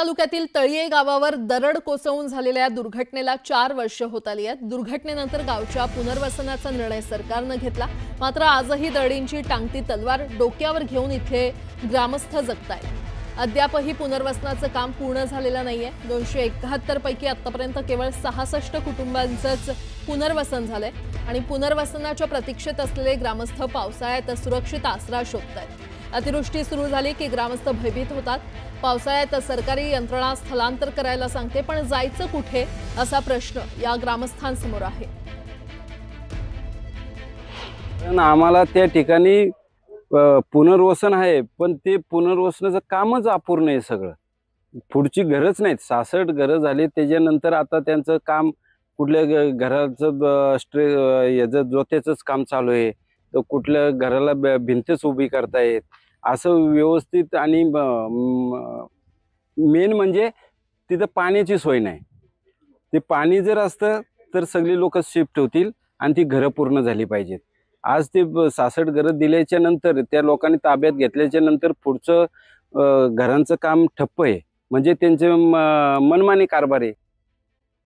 तालुक्यातील तळीये गावावर दरड कोसळून झालेल्या दुर्घटनेला 4 वर्ष होत आली आहेत। दुर्घटनेनंतर गावच्या पुनर्वसनाचा निर्णय सरकारने घेतला, मात्र आजही दरडींची टांगती तलवार डोक्यावर घेऊन इथले ग्रामस्थ जगतायत। अद्यापही पुनर्वसनाचं काम पूर्ण झालेलं नाहीये। 271 पैकी आतापर्यंत केवळ 66 कुटुंबांचंच पुनर्वसन झालंय आणि पुनर्वसनाच्या प्रतीक्षेत असलेले ग्रामस्थ पावसाळ्यात सुरक्षित आसरा शोधतायत। अतिवृष्टी सुरू झाली की ग्रामस्थ भयभीत होतात। पावसाळ्यात सरकारी यंत्रणा स्थलांतर करायला सांगते, पण जायचं कुठे असा प्रश्न या ग्रामस्थांसमोर आहे। आम्हाला त्या ठिकाणी पुनर्वसन आहे, पण ते पुनर्वसनाचं कामच अपूर्ण आहे। सगळं पुढची घरच नाहीत, 66 घरं झाली। त्याच्यानंतर आता त्यांचं काम कुठल्या घराचं जोत्याचंच काम चालू आहे, तर कुठल्या घराला भिंतच उभी करतायत असं व्यवस्थित। आणि मेन म्हणजे तिथं पाण्याची सोय नाही। ते पाणी जर असतं तर सगळी लोक शिफ्ट होतील आणि ती घरं पूर्ण झाली पाहिजेत। आज ते 66 घरं दिल्याच्या नंतर, त्या लोकांनी ताब्यात घेतल्याच्या नंतर पुढचं घरांचं काम ठप्प आहे, म्हणजे त्यांचे मनमानी कारभार आहे।